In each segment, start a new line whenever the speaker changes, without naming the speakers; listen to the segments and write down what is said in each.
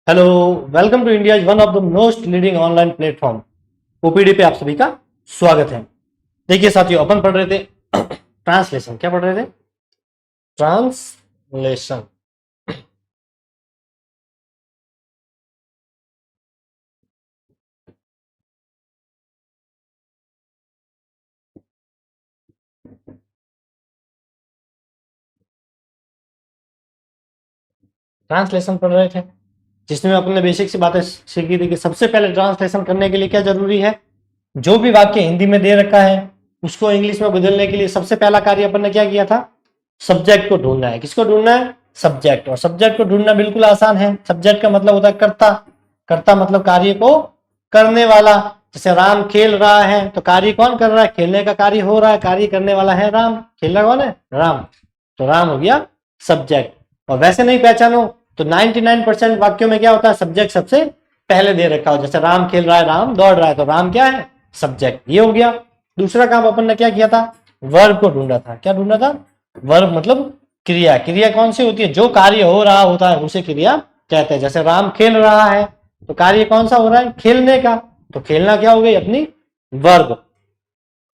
Hello. Welcome to India one of the most leading online platform OPD पे आप सभी का स्वागत है। देखिए साथियों, अपन पढ़ रहे थे ट्रांसलेशन। क्या पढ़ रहे थे? ट्रांसलेशन। ट्रांसलेशन पढ़ रहे थे जिसमें अपने बेसिक सी बातें सीखी थी कि सबसे पहले ट्रांसलेशन करने के लिए क्या जरूरी है। जो भी वाक्य हिंदी में दे रखा है उसको इंग्लिश में बदलने के लिए सबसे पहला कार्य अपन ने क्या किया था? सब्जेक्ट को ढूंढना है। किसको ढूंढना है? सब्जेक्ट। और सब्जेक्ट को ढूंढना बिल्कुल आसान है। सब्जेक्ट का मतलब होता है कर्ता। कर्ता मतलब कार्य को करने वाला। जैसे राम खेल रहा है तो कार्य कौन कर रहा है? खेलने का कार्य हो रहा है, कार्य करने वाला है राम। खेलना कौन है? राम। तो राम हो गया सब्जेक्ट। और वैसे नहीं पहचानो तो 99% वाक्यों में क्या होता है? सब्जेक्ट सबसे पहले दे रखा हो। जैसे राम खेल रहा है, राम दौड़ रहा है, तो राम क्या है? सब्जेक्ट। ये हो गया। दूसरा काम अपन ने क्या किया था? वर्ब को ढूंढा था। क्या ढूंढा था? वर्ब मतलब क्रिया। क्रिया कौन सी होती है? जो कार्य हो रहा होता है उसे क्रिया कहते हैं। जैसे राम खेल रहा है तो कार्य कौन सा हो रहा है? खेलने का। तो खेलना क्या हो गई? अपनी वर्ब।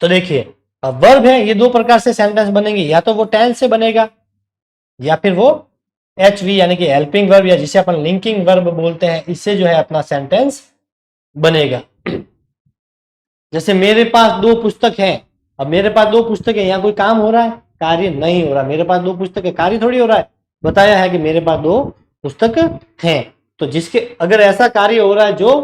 तो देखिए, अब वर्ब है, ये दो प्रकार से सेंटेंस बनेंगे। या तो वो टेंस से बनेगा या फिर वो एच वी यानी कि हेल्पिंग वर्ब या जिसे अपन लिंकिंग वर्ब बोलते हैं, इससे जो है अपना सेंटेंस बनेगा। जैसे मेरे पास दो पुस्तक हैं। अब मेरे पास दो पुस्तक है, यहाँ कोई काम हो रहा है? कार्य नहीं हो रहा। मेरे पास दो पुस्तक है, कार्य थोड़ी हो रहा है। बताया है कि मेरे पास दो पुस्तक हैं। तो जिसके अगर ऐसा कार्य हो रहा है जो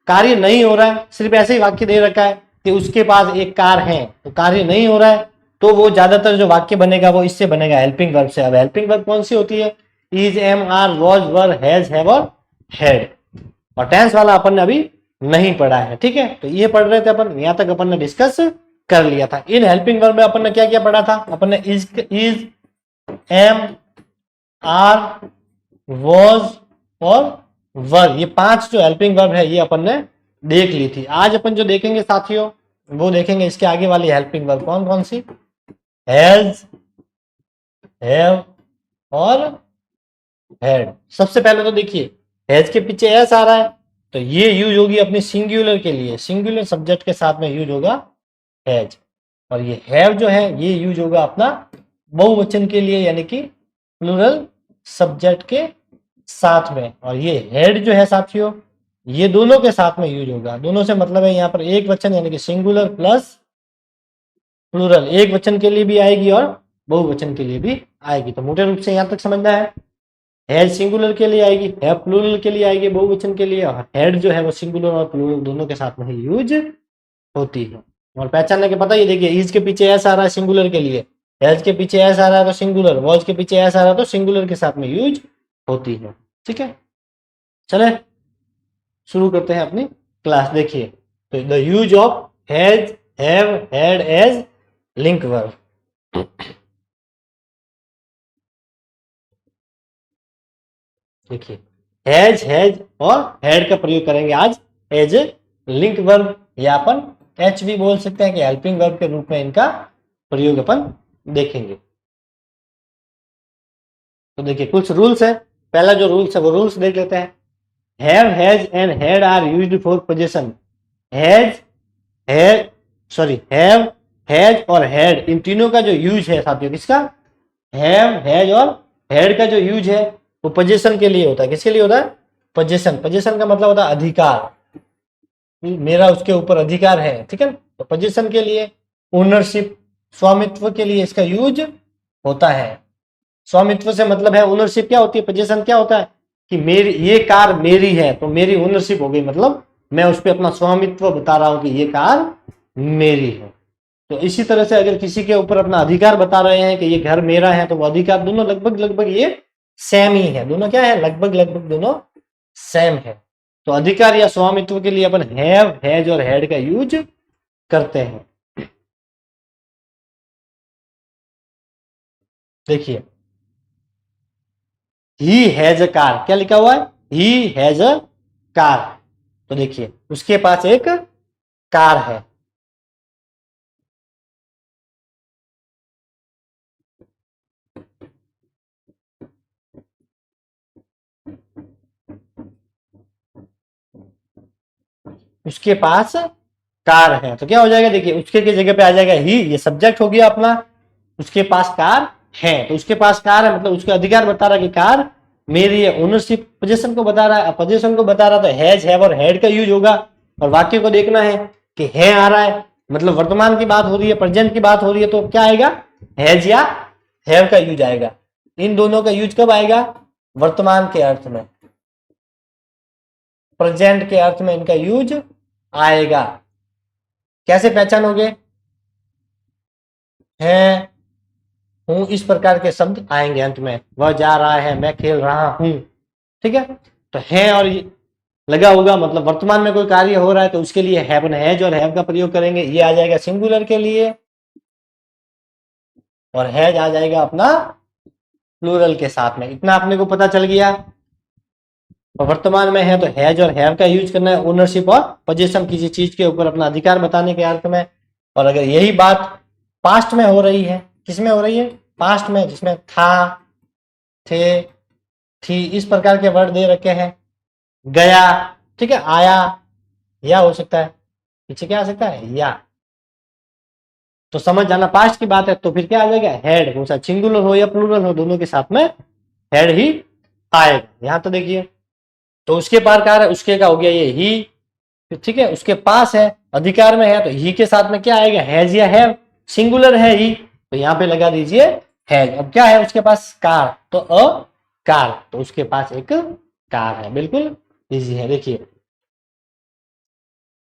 कार्य नहीं हो रहा है, सिर्फ ऐसे ही वाक्य दे रखा है कि उसके पास एक कार है, तो कार्य नहीं हो रहा है, तो वो ज्यादातर जो वाक्य बनेगा वो इससे बनेगा, हेल्पिंग वर्ब से। अब हेल्पिंग वर्ब कौन सी होती है? Is, am, are, was, were, has, have और हैड। और टेंस वाला अपन ने अभी नहीं पढ़ा है। ठीक है, तो ये पढ़ रहे थे अपन, यहां तक अपन ने डिस्कस कर लिया था। इन हेल्पिंग वर्ब में अपन ने क्या क्या पढ़ा था? अपन ने इज, एम, आर, वॉज और वर, ये पांच जो हेल्पिंग वर्ब है ये अपन ने देख ली थी। आज अपन जो देखेंगे साथियों, वो देखेंगे इसके आगे वाली हेल्पिंग वर्ब कौन कौन सी? हैज, हैव और हैड। सबसे पहले तो देखिए, हैज के पीछे एस आ रहा है तो ये यूज होगी अपनी सिंगुलर के लिए। सिंगुलर सब्जेक्ट के साथ में यूज होगा हैज। और ये हैव जो है ये यूज होगा अपना बहुवचन के लिए यानी कि प्लूरल सब्जेक्ट के साथ में। और ये हेड जो है साथियों, ये दोनों के साथ में यूज होगा। दोनों से मतलब है यहाँ पर एक वचन यानी कि सिंगुलर प्लस प्लूरल। एक वचन के लिए भी आएगी और बहुवचन के लिए भी आएगी। तो मोटे रूप से यहाँ तक समझना है। हैज सिंगुलर के लिए आएगी, हैव प्लूरल के लिए आएगी, बहुवचन के लिए। और हेड जो है वो सिंगुलर और प्लूरल दोनों के साथ में ही यूज होती है। और पहचानने के पता, ये देखिए, इज के पीछे एस आ रहा है सिंगुलर के लिए, हैज के पीछे एस आ रहा है तो सिंगुलर, वॉज के पीछे एस आ रहा है तो सिंगुलर के साथ में यूज होती है। ठीक है, चले शुरू करते हैं अपनी क्लास। देखिए, तो the use of has, have, had as link verb. देखिए, हैज और हैड का प्रयोग करेंगे आज एज ए लिंक वर्ब, या अपन एच भी बोल सकते हैं कि हेल्पिंग वर्ब के रूप में इनका प्रयोग अपन देखेंगे। तो देखिए, कुछ रूल्स है। पहला जो रूल्स है वो रूल्स देख लेते हैं। Have, has and had are used for position. Has, has, sorry, have, has और हैड, इन तीनों का जो यूज है साथियों, किसका? हैव, हैज और हैड का जो यूज है वो पोजीशन के लिए होता है। किसके लिए होता है? पोजीशन। पोजीशन का मतलब होता है अधिकार। मेरा उसके ऊपर अधिकार है। ठीक है, तो पोजीशन के लिए, ओनरशिप, स्वामित्व के लिए इसका यूज होता है। स्वामित्व से मतलब है ओनरशिप क्या होती है, पोजीशन क्या होता है कि मेरी ये कार मेरी है तो मेरी ओनरशिप हो गई, मतलब मैं उस पर अपना स्वामित्व बता रहा हूं कि ये कार मेरी है। तो इसी तरह से अगर किसी के ऊपर अपना अधिकार बता रहे हैं कि ये घर मेरा है, तो वो अधिकार दोनों लगभग लगभग ये सेम ही है। दोनों क्या है? लगभग लगभग दोनों सेम है। तो अधिकार या स्वामित्व के लिए अपन हैव, हैज और हैड का यूज करते हैं। देखिए, ही हैज अ कार, क्या लिखा हुआ है? He has a car. तो देखिए, उसके पास एक कार है। उसके पास कार है। तो क्या हो जाएगा, देखिए उसके की जगह पे आ जाएगा ही, ये सब्जेक्ट हो गया अपना, उसके पास कार है। तो उसके पास कार है मतलब उसके अधिकार बता रहा है कि कार मेरी है। ओनरशिप पोजीशन को बता रहा है, पोजीशन को बता रहा तो हैज, हैव और हैड का यूज होगा। और वाक्य को देखना है कि है आ रहा है मतलब वर्तमान की बात हो रही है, प्रेजेंट की बात हो रही है, तो क्या आएगा, हैज या हैव का यूज आएगा। इन दोनों का यूज कब आएगा, वर्तमान के अर्थ में, प्रेजेंट के अर्थ में इनका यूज आएगा। कैसे पहचानोगे, है, हूं, इस प्रकार के शब्द आएंगे अंत में। वह जा रहा है, मैं खेल रहा हूं, ठीक है। तो है और लगा होगा मतलब वर्तमान में कोई कार्य हो रहा है तो उसके लिए हैव, हैज और हैव का प्रयोग करेंगे। ये आ जाएगा सिंगुलर के लिए और हैज आ जाएगा अपना प्लूरल के साथ में। इतना अपने को पता चल गया। और वर्तमान में है तो हैज और हैव का यूज करना है ओनरशिप और पोजीशन, किसी चीज के ऊपर अपना अधिकार बताने के अर्थ में। और अगर यही बात पास्ट में हो रही है, किसमें हो रही है, पास्ट में, जिसमें था, थे, थी, इस प्रकार के वर्ड दे रखे हैं, गया, ठीक है, आया, या हो सकता है पीछे क्या आ सकता है, या, तो समझ जाना पास्ट की बात है तो फिर क्या आ जाएगा, हेड, हो सकता सिंगुलर हो या प्लूरल हो, दोनों के साथ में हेड ही आएगा। यहां तो देखिए, तो उसके पार कार है, उसके का हो गया ये ही, ठीक है, उसके पास है, अधिकार में है, तो ही के साथ में क्या आएगा, हैज या हैव, सिंगुलर है ही, तो यहां पे लगा दीजिए हैज। अब क्या है उसके पास, कार, तो अ कार, तो उसके पास एक कार है, बिल्कुल इजी है। देखिए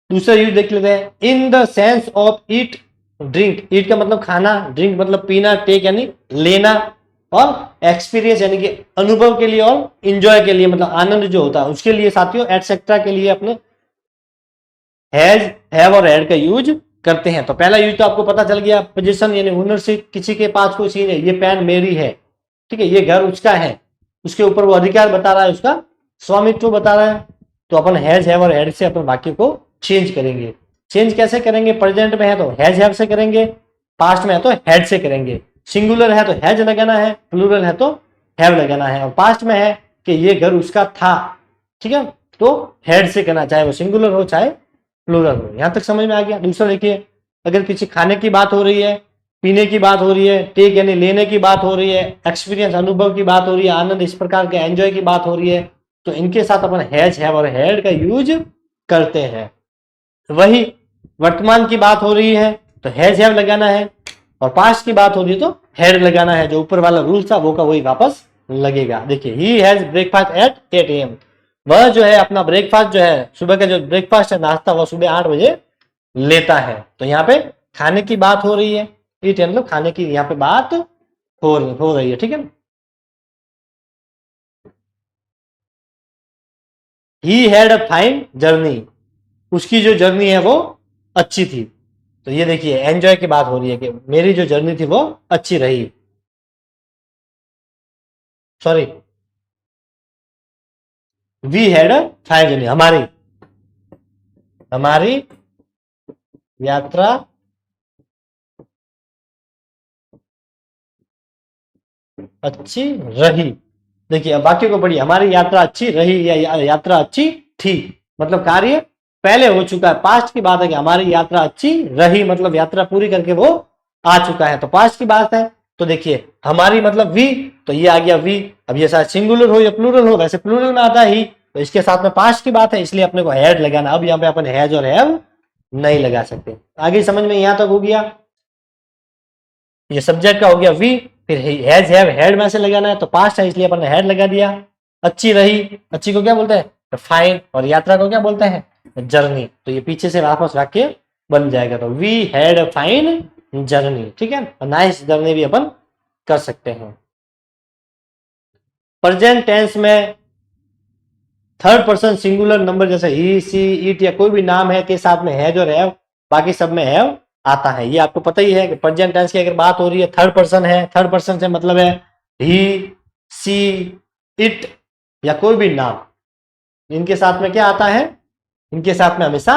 दूसरा यूज देख लेते हैं, in the sense of eat drink, eat का मतलब खाना, ड्रिंक मतलब पीना, टेक यानी लेना, और एक्सपीरियंस यानी कि अनुभव के लिए, और इंजॉय के लिए मतलब आनंद जो होता है उसके लिए साथियों, एटसेट्रा के लिए अपने हैज, हैव और हैड का यूज करते हैं। तो पहला यूज तो आपको पता चल गया, पोजीशन यानी ओनरशिप, किसी के पास कोई चीज है, ये पेन मेरी है, ठीक है, ये घर उसका है, उसके ऊपर वो अधिकार बता रहा है, उसका स्वामित्व बता रहा है। तो अपन हैज, हैव और हैड से अपन वाक्य को चेंज करेंगे। चेंज कैसे करेंगे, प्रेजेंट में है तो हैज, हैव से करेंगे, पास्ट में है तो हैड से करेंगे, सिंगुलर है तो हैज लगाना है, प्लूरल है तो हैव लगाना है, और पास्ट में है कि ये घर उसका था, ठीक है, तो हैड से करना, चाहे वो सिंगुलर हो चाहे प्लूरल हो। यहां तक समझ में आ गया। दूसरा देखिए, अगर पीछे खाने की बात हो रही है, पीने की बात हो रही है, टेक यानी लेने की बात हो रही है, एक्सपीरियंस अनुभव की बात हो रही है, आनंद इस प्रकार के एंजॉय की बात हो रही है, तो इनके साथ अपन हैज, हैव और हैड का यूज करते हैं। वही वर्तमान की बात हो रही है तो हैज, हैव लगाना है, और पास्ट की बात हो रही है तो हैड लगाना है। जो ऊपर वाला रूल था वो का वही वापस लगेगा। देखिए, he has breakfast at 8 AM, वह जो है अपना ब्रेकफास्ट जो है, सुबह का जो ब्रेकफास्ट है, नाश्ता, वह सुबह 8 बजे लेता है। तो यहाँ पे खाने की बात हो रही है, ईट मतलब खाने की यहाँ पे बात हो रही है, ठीक है। He had a fine journey, उसकी जो जर्नी है वो अच्छी थी। तो ये देखिए एंजॉय की बात हो रही है कि मेरी जो जर्नी थी वो अच्छी रही, sorry, we had a fine journey, हमारी हमारी यात्रा अच्छी रही। देखिए अब वाक्य को पढ़िए, हमारी यात्रा अच्छी रही या यात्रा अच्छी थी, मतलब कार्य पहले हो चुका है, पास्ट की बात है कि हमारी यात्रा अच्छी रही, मतलब यात्रा पूरी करके वो आ चुका है, तो पास्ट की बात है। तो देखिए हमारी मतलब वी, तो ये आ गया वी। अब ये शायद सिंगुलर हो या प्लूरल हो, वैसे प्लूरल में आता ही, तो इसके साथ में पास्ट की बात है, इसलिए अपने को हैड लगाना। अब यहाँ पे अपन हैज और हैव नहीं लगा सकते। आगे समझ में यहां तक हो गया। ये सब्जेक्ट का हो गया वी, फिर हैज, हैव, हैड में से लगाना है, तो पास्ट है इसलिए अपन ने हैड लगा दिया। अच्छी रही, अच्छी को क्या बोलते हैं, तो फाइन, और यात्रा को क्या बोलते हैं, जर्नी। तो ये पीछे से वापस वाक्य बन जाएगा, तो we had a fine journey, ठीक है, नाइस जर्नी भी अपन कर सकते हैं। प्रेजेंट टेंस में थर्ड पर्सन सिंगुलर नंबर जैसे ही, सी, इट या कोई भी नाम है के साथ में हैज और हैव, बाकी सब में हैव आता है। ये आपको पता ही है कि प्रेजेंट टेंस की अगर बात हो रही है, थर्ड पर्सन है, थर्ड पर्सन से मतलब है ही, सी, इट या कोई भी नाम, इनके साथ में क्या आता है, इनके साथ में हमेशा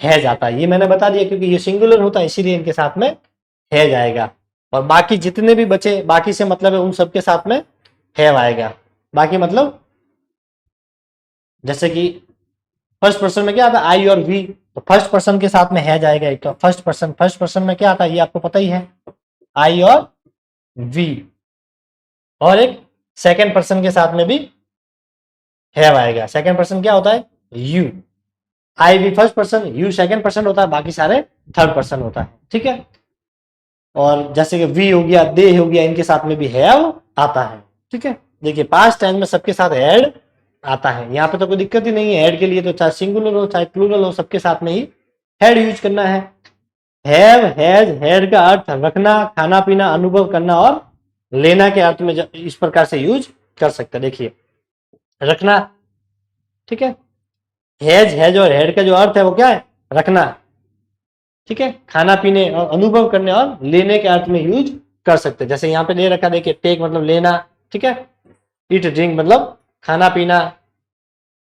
हैज आता है। ये मैंने बता दिया क्योंकि ये सिंगुलर होता है, इसीलिए इनके साथ में हैज आएगा। और बाकी जितने भी बचे, बाकी से मतलब है उन सबके साथ में हैव आएगा। बाकी मतलब जैसे कि फर्स्ट पर्सन में क्या आता है, आई और वी, तो फर्स्ट पर्सन के साथ में है जाएगा एक, तो फर्स्ट पर्सन में क्या आता है ये आपको पता ही है, आई और वी, और एक सेकंड पर्सन के साथ में भी हैव आएगा। सेकंड पर्सन क्या होता है, you, I we first person, you second person होता है, बाकी सारे थर्ड पर्सन होता है, ठीक है। और जैसे कि वी हो गया, दे हो गया, इनके साथ में भी हैव आता है, ठीक है। देखिए पास्ट टेंस में सबके साथ हैड आता है, यहाँ पे तो कोई दिक्कत ही नहीं है, हैड के लिए तो चाहे सिंगुलर हो चाहे प्लूरल हो, सबके साथ में ही हैड यूज करना है। हैव, हैज, हैड का अर्थ रखना, खाना पीना, अनुभव करना और लेना के अर्थ में इस प्रकार से यूज कर सकते हैं। देखिए रखना, ठीक है, हैज और हैड का जो अर्थ है वो क्या है, रखना, ठीक है। खाना पीने और अनुभव करने और लेने के अर्थ में यूज कर सकते हैं। जैसे यहाँ पे दे रखा, देखिए टेक मतलब लेना, ठीक है, ईट ड्रिंक मतलब खाना पीना,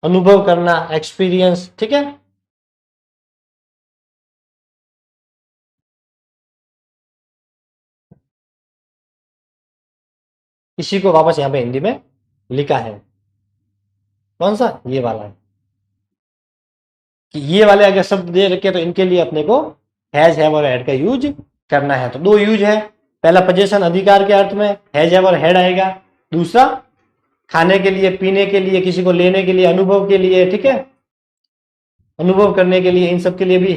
अनुभव करना, एक्सपीरियंस, ठीक है। इसी को वापस यहाँ पे हिंदी में लिखा है, कौन सा, ये वाला है, कि ये वाले अगर शब्द दे रखे तो इनके लिए अपने को हैज, हैव और हैड का यूज करना है। तो दो यूज है, पहला पोजीशन अधिकार के अर्थ में हैज, हैव और हैड आएगा, दूसरा खाने के लिए, पीने के लिए, किसी को लेने के लिए, अनुभव के लिए, ठीक है, अनुभव करने के लिए, इन सब के लिए भी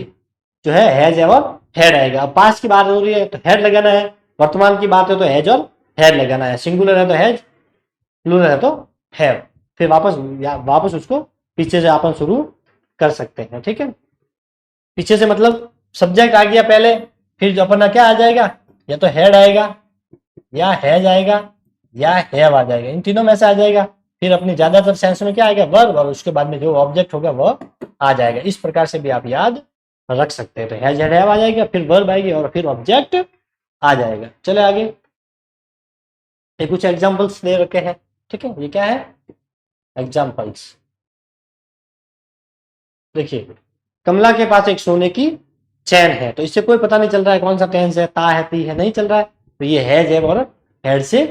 जो है हैज, हैव और हैड आएगा। अब पास्ट की बात हो रही है तो हैड लगाना है, वर्तमान की बात है तो हैज और हैड लगाना है, सिंगुलर है तो हैज, प्लूरल है तो हैव, फिर वापस उसको पीछे से अपन शुरू कर सकते हैं, ठीक है। पीछे से मतलब सब्जेक्ट आ गया पहले, फिर जो अपना क्या आ जाएगा, या तो हेड आएगा, या हैज आएगा, या हैव आ जाएगा, इन तीनों में से आ जाएगा। फिर अपनी ज्यादातर सेंस में क्या आएगा, वर्ब, और उसके बाद में जो ऑब्जेक्ट होगा वो आ जाएगा। इस प्रकार से भी आप याद रख सकते हैं। तो हैज, हैड, हैव आ जाएगा, फिर वर्ब आएगी और फिर ऑब्जेक्ट आ जाएगा। चले आगे, ये कुछ एग्जाम्पल्स दे रखे हैं, ठीक है। ये क्या है, एग्जाम्पल्स। देखिए कमला के पास एक सोने की चैन है, तो इससे कोई पता नहीं चल रहा है कौन सा टेंस है, ता है, ती है, नहीं चल रहा है, तो ये हैज, हैव और हैड से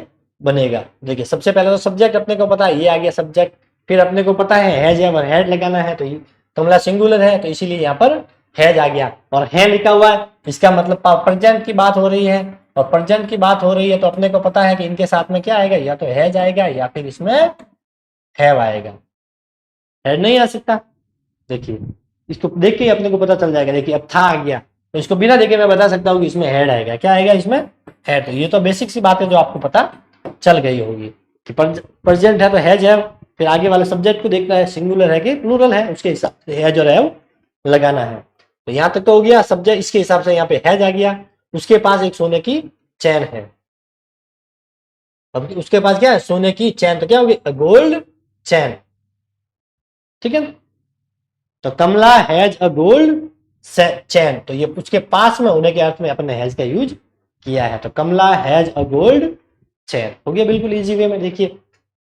बनेगा। देखिए सबसे पहले तो सब्जेक्ट अपने को पता है, ये आ गया सब्जेक्ट, फिर अपने को पता है हैज, हैव और हैड लगाना है, तो ये कमला सिंगुलर है तो इसीलिए यहाँ पर हैज आ गया, और है लिखा हुआ है, इसका मतलब प्रेजेंट की बात हो रही है, और प्रेजेंट की बात हो रही है तो अपने को पता है कि इनके साथ में क्या आएगा, या तो हैज आएगा या फिर इसमें हैव आएगा, हैड नहीं आ सकता। देखिए इसको देख के ही अपने को पता चल जाएगा। देखिए अब था आ गया, तो इसको बिना देखे मैं बता सकता हूँ कि इसमें हेड आएगा, क्या आएगा इसमें, हेड। तो ये तो बेसिक सी बात है जो आपको पता चल गई होगी कि प्रेजेंट है तो हैज, है, फिर आगे वाले सब्जेक्ट को देखना है सिंगुलर है कि प्लूरल है, उसके हिसाब से हैज और हैव लगाना है। तो यहाँ तक तो हो गया सब्जेक्ट, इसके हिसाब से यहाँ पे हैज आ गया। उसके पास एक सोने की चैन है, अब उसके पास क्या है, सोने की चैन, तो क्या होगी, गोल्ड चैन, ठीक है। तो कमला हैज अ गोल्ड चैन, तो ये उसके पास में होने के अर्थ में अपन ने हैज का यूज किया है। तो कमला हैज अ गोल्ड चैन हो गया बिल्कुल इजी वे में। देखिए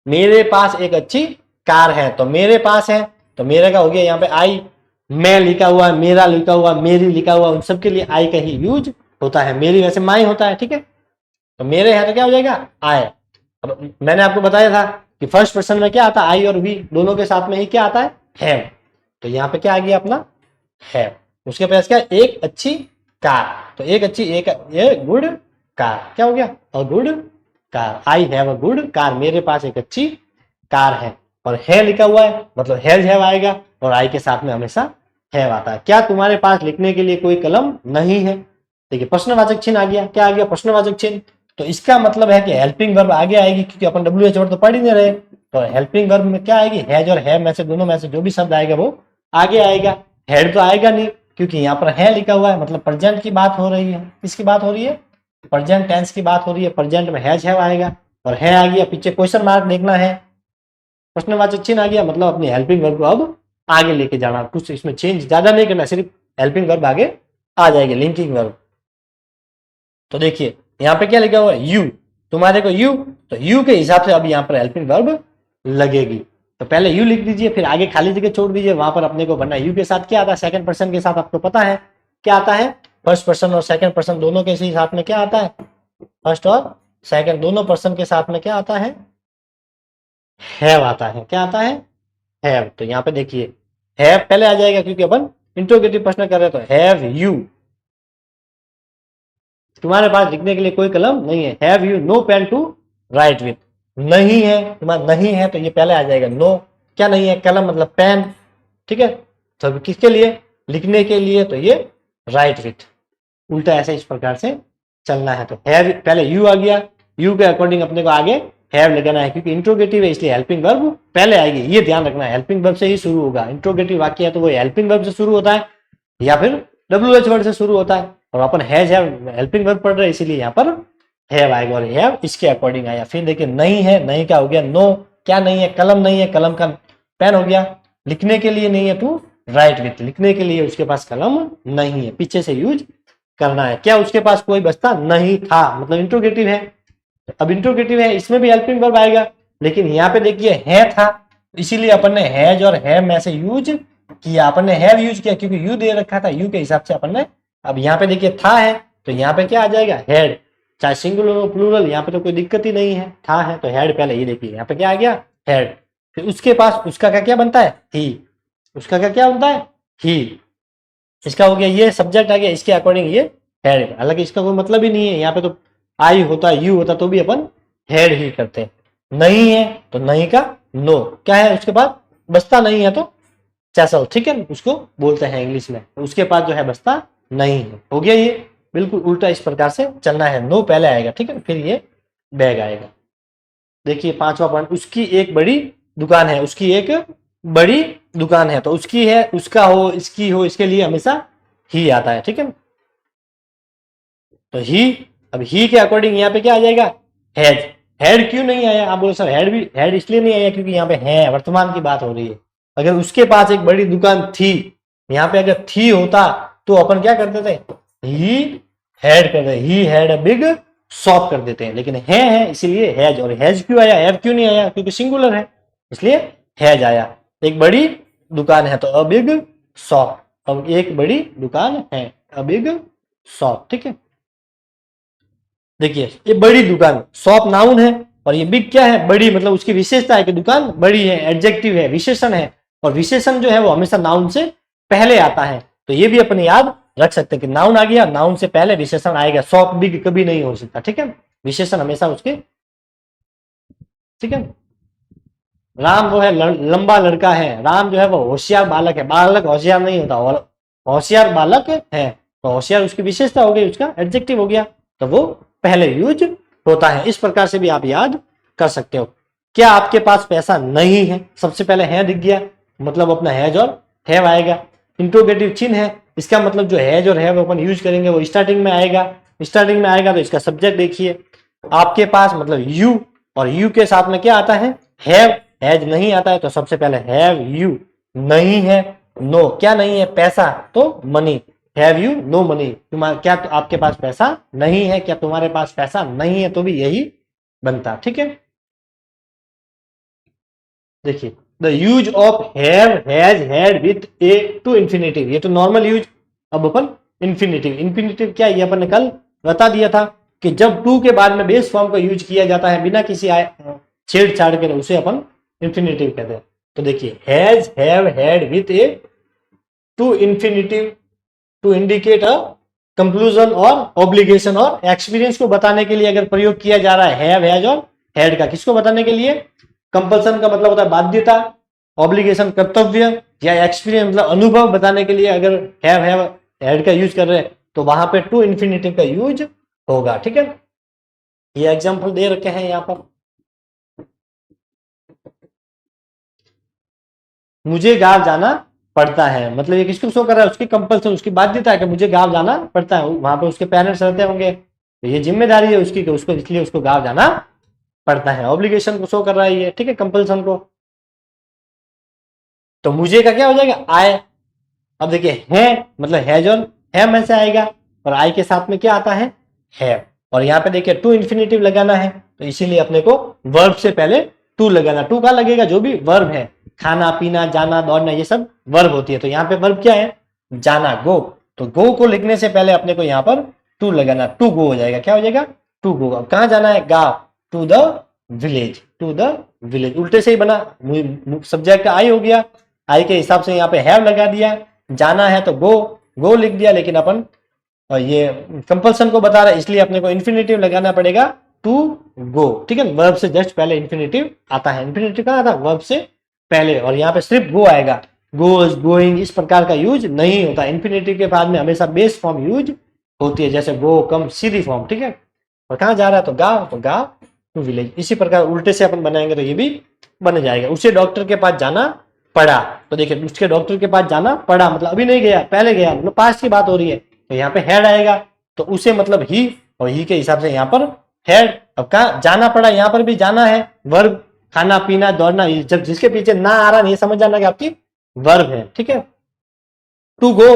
मेरे पास एक अच्छी कार है, तो मेरे पास है तो मेरे का हो गया यहाँ पे आई, मैं लिखा हुआ, मेरा लिखा हुआ, मेरी लिखा हुआ, उन सबके लिए आई का ही यूज होता है। मेरी वैसे माई होता है, ठीक है। तो मेरे है तो क्या हो जाएगा, आई। अब मैंने आपको बताया था कि फर्स्ट पर्सन में क्या आता है, आई और वी दोनों के साथ में ही क्या आता है, हैव। तो यहाँ पे क्या आ गया अपना, हैव। उसके पास क्या, एक अच्छी कार, तो एक अच्छी, एक ये गुड कार, क्या हो गया, a good car, I have a good car, मेरे पास एक अच्छी कार है। और है लिखा हुआ है मतलब हैज, हैव आएगा, और आई के साथ में हमेशा हैव आता है। क्या तुम्हारे पास लिखने के लिए कोई कलम नहीं है, देखिए प्रश्नवाचक चिन्ह आ गया, क्या आ गया, प्रश्नवाचक चिन्ह। तो इसका मतलब है कि हेल्पिंग वर्ब आगे आएगी, क्योंकि अपन WH वर्ड तो पढ़ ही नहीं रहे। तो हेल्पिंग वर्ब में क्या आएगी, हैज और हैव में से दोनों में से जो भी शब्द आएगा वो आगे आएगा। हेड तो आएगा नहीं, क्योंकि यहाँ पर है लिखा हुआ है, मतलब प्रेजेंट की बात हो रही है। किसकी बात हो रही है, प्रेजेंट टेंस की बात हो रही है। प्रेजेंट में हैज, हैव आएगा, और है आ गया, पीछे क्वेश्चन मार्क देखना है, प्रश्नवाचक चिन्ह आ गया, मतलब अपनी हेल्पिंग वर्ब को अब आगे लेके जाना, कुछ इसमें चेंज ज्यादा नहीं करना, सिर्फ हेल्पिंग वर्ब आगे आ जाएगी, लिंकिंग वर्ब। तो देखिए यहाँ पे क्या लिखा हुआ है, यू, तुम्हारे को यू, तो यू के हिसाब से अब यहाँ पर हेल्पिंग वर्ब लगेगी। तो पहले यू लिख दीजिए, फिर आगे खाली जगह छोड़ दीजिए, वहां पर अपने को बनना यू के साथ क्या आता है, सेकंड पर्सन के साथ आपको पता है क्या आता है, फर्स्ट पर्सन और सेकंड पर्सन दोनों के साथ में क्या आता है, फर्स्ट और सेकंड दोनों पर्सन के साथ में क्या आता है, हैव आता है। क्या आता है, हैव। तो यहाँ पे देखिए हैव पहले आ जाएगा क्योंकि अपन इंट्रोगेटिव प्रश्न कर रहे हैं। तो हैव यू, तुम्हारे पास लिखने के लिए कोई कलम नहीं है। Have you no pen to write with, नहीं है तुम्हारा, नहीं है तो ये पहले आ जाएगा नो। क्या नहीं है? कलम मतलब पेन, ठीक है। तो किसके लिए? लिखने के लिए, तो ये राइट विथ। उल्टा ऐसे इस प्रकार से चलना है। तो हैव पहले यू आ गया, यू के अकॉर्डिंग अपने को आगे हैव लगाना है क्योंकि इंट्रोगेटिव है इसलिए हेल्पिंग वर्ब पहले आएगी, ये ध्यान रखना है। हेल्पिंग वर्ब से ही शुरू होगा। इंट्रोगेटिव वाक्य है तो वो हेल्पिंग वर्ब से शुरू होता है या फिर WH वर्ड से शुरू होता है। और अपन हैज हैव हेल्पिंग वर्ब पढ़ रहे हैं इसीलिए यहाँ पर हैव आएगा और हैव इसके अकॉर्डिंग आया। फिर देखिए नहीं है, नहीं का हो गया नो। क्या नहीं है? कलम नहीं है, कलम का पेन हो गया। लिखने के लिए नहीं है टू राइट विथ, लिखने के लिए उसके पास कलम नहीं है, पीछे से यूज करना है। क्या उसके पास कोई बस्ता नहीं था, मतलब इंट्रोगेटिव है। अब इंट्रोगेटिव है इसमें भी हेल्पिंग वर्ब आएगा, लेकिन यहाँ पे देखिए है था, इसीलिए अपन ने हैज और हैव में से यूज किया। अपन ने हैव यूज किया क्योंकि यू दे रखा था, यू के हिसाब से अपन ने। अब यहाँ पे देखिए था है तो यहाँ पे क्या आ जाएगा? हैड, चाहे सिंगुलर हो प्लूरल, यहाँ पे तो कोई दिक्कत ही नहीं है। था है तो हैड पहले, ये देखिए यहाँ पे क्या आ गया? हैड। फिर उसके पास उसका क्या क्या बनता है? ही। उसका क्या क्या बनता है? ही। इसका हो गया ये सब्जेक्ट आ गया, इसके अकॉर्डिंग ये हैड। हालांकि इसका कोई मतलब ही नहीं है, यहाँ पे तो आई होता यू होता तो भी अपन हैड ही करते हैं। नहीं है तो नहीं का नो। क्या है उसके पास? बस्ता नहीं है तो चैसल, ठीक है, उसको बोलते हैं इंग्लिश में। उसके पास जो है बस्ता नहीं है। हो गया ये बिल्कुल उल्टा इस प्रकार से चलना है। नो पहले आएगा, ठीक है, फिर ये बैग आएगा। देखिए पांचवा पॉइंट, उसकी एक बड़ी दुकान है। उसकी एक बड़ी दुकान है तो उसकी है, उसका हो, इसकी हो, इसके लिए हमेशा ही आता है, ठीक है। तो ही, अब ही के अकॉर्डिंग यहाँ पे क्या आ जाएगा? हैज। हेड क्यों नहीं आया? आप बोलो सर हेड भी, हेड इसलिए नहीं आया क्योंकि यहाँ पे है, वर्तमान की बात हो रही है। अगर उसके पास एक बड़ी दुकान थी, यहाँ पे अगर थी होता तो अपन क्या करते थे? ही हैड करते, he had a big shop कर देते हैं। लेकिन है इसीलिए हैज। और हैज क्यों आया? हैव क्यों नहीं आया? क्योंकि सिंगुलर है इसलिए हैज आया। एक बड़ी दुकान है तो अ बिग शॉप। अब एक बड़ी दुकान है, अ बिग शॉप, ठीक है। देखिए ये बड़ी दुकान, शॉप नाउन है और ये बिग क्या है? बड़ी, मतलब उसकी विशेषता है कि दुकान बड़ी है, एडजेक्टिव है, विशेषण है। और विशेषण जो है वो हमेशा नाउन से पहले आता है। तो ये भी अपन याद रख सकते हैं कि नाउन आ गया, नाउन से पहले विशेषण आएगा। शॉप बिग कभी नहीं हो सकता, ठीक है, विशेषण हमेशा उसके, ठीक है। राम वो है लंबा लड़का है, राम जो है वो होशियार बालक है। बालक होशियार नहीं होता, और होशियार बालक है तो होशियार उसकी विशेषता हो गई, उसका एडजेक्टिव हो गया, तो वो पहले यूज होता है। इस प्रकार से भी आप याद कर सकते हो। क्या आपके पास पैसा नहीं है? सबसे पहले है दिख गया, मतलब अपना हैज और हैव आएगा। इंट्रोगेटिव चिन्ह है, इसका मतलब जो हैज और हैव अपन यूज करेंगे वो स्टार्टिंग में आएगा। स्टार्टिंग में आएगा तो इसका सब्जेक्ट देखिए, आपके पास मतलब यू, और यू के साथ में क्या आता है? हैव। हैज नहीं आता है तो सबसे पहले हैव यू। नहीं है, नो। क्या नहीं है? पैसा, तो money. Have you no money, तुम्हारा क्या तो आपके पास पैसा नहीं है? क्या तुम्हारे पास पैसा नहीं है? तो भी यही बनता, ठीक है। देखिए the use of have, has, had with a to infinitive, ये तो नॉर्मल यूज। अब अपन इंफिनिटिव, इंफिनिटिव क्या, ये अपन ने कल बता दिया था कि जब टू के बाद में बेस फॉर्म का यूज किया जाता है बिना किसी छेड़छाड़ के, उसे अपन इंफिनिटिव कहते हैं। तो देखिए has, have, had with a to infinitive to indicate a conclusion और ऑब्लिगेशन और एक्सपीरियंस को बताने के लिए अगर प्रयोग किया जा रहा है हैव, हैज और हैड का। किसको बताने के लिए? कंपल्सन का मतलब होता है बाध्यता, ऑब्लिगेशन कर्तव्य, या एक्सपीरियंस मतलब अनुभव बताने के लिए अगर हैव हैड का यूज कर रहे हैं तो वहां पे टू इंफिनिटिव का यूज होगा, ठीक है। ये एग्जांपल दे रखे हैं यहाँ पर। मुझे गांव जाना पड़ता है, मतलब ये किसको शो कर रहा है? उसकी कंपल्सन, उसकी बाध्यता है कि मुझे गांव जाना पड़ता है। वहां पे उसके पेरेंट्स रहते होंगे तो ये जिम्मेदारी है उसकी कि उसको, इसलिए उसको गांव जाना पड़ता है। ऑब्लिगेशन को शो कर रहा है ये, ठीक है, कंपल्सन को। तो मुझे का क्या हो जाएगा? आय। अब देखिए है मतलब हैज और है में से आएगा, और आई के साथ में क्या आता है? हैव। और यहाँ पे देखिए टू इंफिनिटिव लगाना है तो इसीलिए अपने को वर्ब से पहले टू लगाना। टू का लगेगा? जो भी वर्ब है, खाना, पीना, जाना, दौड़ना, ये सब वर्ब होती है। तो यहाँ पे वर्ब क्या है? जाना, गो। तो गो को लिखने से पहले अपने को यहाँ पर टू लगाना, टू गो हो जाएगा। क्या हो जाएगा? To go. अब कहाँ जाना है? गांव, to the village, to the village. उल्टे से ही बना, सब्जेक्ट आई हो गया, आई के हिसाब से यहाँ पे हैव लगा दिया, जाना है तो गो, गो लिख दिया, लेकिन अपन ये कंपल्सन को बता रहा है इसलिए अपने को इन्फिनेटिव लगाना पड़ेगा टू गो, ठीक है। वर्ब से जस्ट पहले इन्फिनेटिव आता है, इन्फिनेटिव कहाँ आता है, वर्ब से पहले, और यहाँ पे सिर्फ गो आएगा, गोज, गोइंग, इस प्रकार का यूज नहीं होता। इन्फिनेटिव के बाद में हमेशा बेस फॉर्म यूज होती है, जैसे गो, कम, सीधी फॉर्म, ठीक है। और कहाँ जा रहा है तो गा टू विलेज। इसी प्रकार उल्टे से अपन बनाएंगे तो ये भी बन जाएगा। उसे डॉक्टर के पास जाना पड़ा, तो देखिए उसके डॉक्टर के पास जाना पड़ा मतलब अभी नहीं गया, पहले गया, मतलब पास्ट की बात हो रही है, तो यहाँ पे हैड आएगा, तो उसे मतलब ही, और ही के हिसाब से यहाँ पर हैड। अब कहा जाना पड़ा, यहाँ पर भी जाना है, वर्ब, खाना पीना दौड़ना, जब जिसके पीछे ना आ रहा नहीं समझ जाना कि आपकी वर्ब है, ठीक है। टू गो,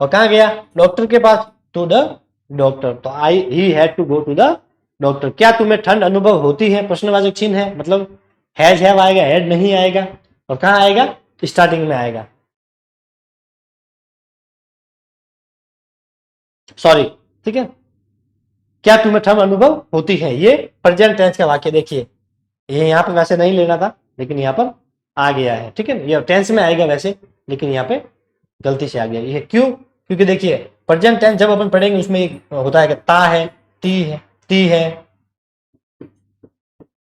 और कहा गया, डॉक्टर के पास, टू द डॉक्टर, तो I he had to go to the doctor. क्या तुम्हें ठंड अनुभव होती है, प्रश्नवाचक चिन्ह है, मतलब हैज हैव आएगा, हैड नहीं आएगा, और कहाँ आएगा, स्टार्टिंग में आएगा, सॉरी, ठीक है। क्या तुम्हें ठंड अनुभव होती है, ये प्रेजेंट टेंस का वाक्य, देखिए ये यहाँ पे वैसे नहीं लेना था लेकिन यहाँ पर आ गया है, ठीक है। ये टेंस में आएगा वैसे, लेकिन यहाँ पे गलती से आ गया, ये क्यों, क्योंकि देखिए प्रेजेंट टेंस जब अपन पढ़ेंगे उसमें एक होता है कि ता है, ती है